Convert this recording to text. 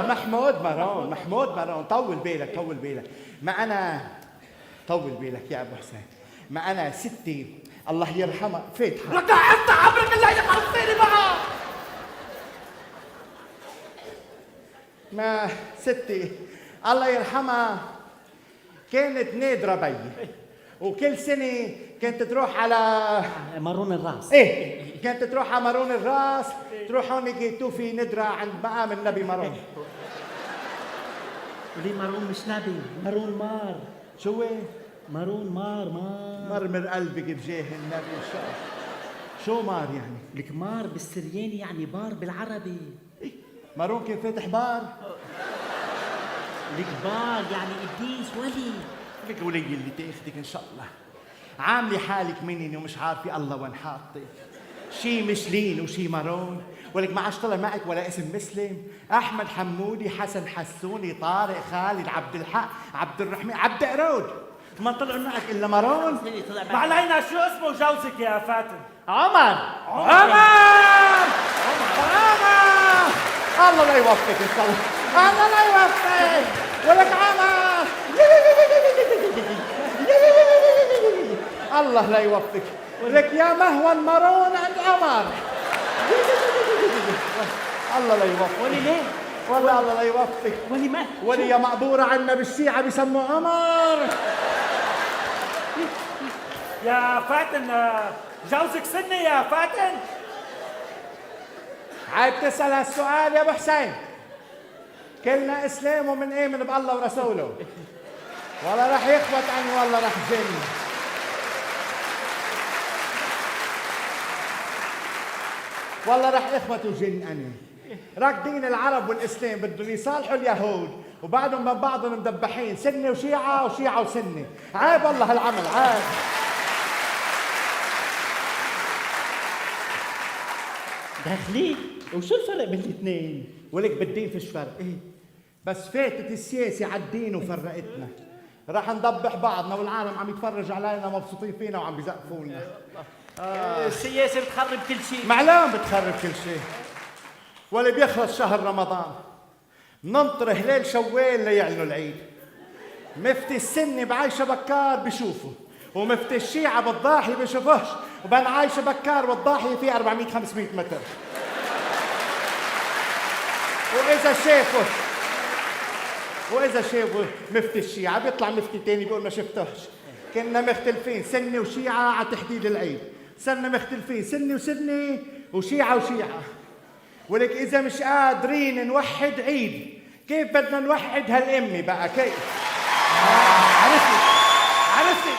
محمود مرون، طول بالك. ما أنا طول بالك يا أبو حسين، ما أنا ستي الله يرحمها فاتحة. لك أنت عمرك اللي يخلصيني معها. ما ستي الله يرحمها كانت نادرة بي، وكل سنة كانت تروح على مارون الراس. كانت تروح على مارون الراس، تروح هونيك توفي ندرة عند مقام النبي مارون. وليه مارون مش نبي؟ مارون مار. شو هي؟ مارون مار. مرمر قلبك بجاه النبي. شو مار يعني؟ لك مار بالسرياني يعني بار بالعربي. مارون كان فاتح بار؟ لك بار يعني قديس ولي. لك ولي اللي تاخدك ان شاء الله. عاملي حالك مني ومش عارفه الله وين حاطك. شي مشلين وشي مارون، ولك ما عادش طلع معك ولا اسم مسلم. احمد حمودي، حسن حسوني، طارق، خالد، عبد الحق، عبد الرحمن، عبد قرود، ما طلعوا معك الا مارون. ما علينا شو اسمه جوزك يا فاتن؟ عمر. الله لا يوفقك ان شاء الله. الله لا يوفقك. ولك عمر. الله لا يوفقك. ولك يا مهون مارون عند عمر. الله لا يوفقك. ولي ليه؟ والله الله لا يوفقك. ولي ما ولي يا مقبورة عنا بالشيعة بيسموه عمر. يا فاتن جوزك سني يا فاتن؟ عيب تسأل هالسؤال يا ابو حسين. كلنا اسلام ومنآمن بالله ورسوله. ولا راح يخبط عني والله راح جن. والله راح يخبطوا جن أنا. راكدين العرب والإسلام بدهم يصالحوا اليهود وبعدهم من بعضهم مدبحين سنة وشيعة وشيعة وسنة. عيب والله هالعمل عيب. داخلين وشو الفرق بين الاثنين؟ ولك بالدين فيش فرق. بس فاتت السياسة على الدين وفرقتنا. راح نضبح بعضنا والعالم عم يتفرج علينا مبسوطين فينا وعم بيزقفونا. السياسة بتخرب كل شيء. معلوم بتخرب كل شيء. ولا بيخلص شهر رمضان ننطر هلال شوال ليعلنوا العيد. مفتي السنة بعايشة بكار بشوفه، ومفتي الشيعة بالضاحية بشوفهش، وبين عايشة بكار والضاحية في 400-500 متر. وإذا شافوا مفتي الشيعة بيطلع مفتي تاني بيقول ما شفتهش. كنا مختلفين سنة وشيعة على تحديد العيد، صرنا مختلفين سنة وسنة وشيعة وشيعة. ولك إذا مش قادرين نوحد عيد كيف بدنا نوحد هالأمة بقى كيف؟ عرفتي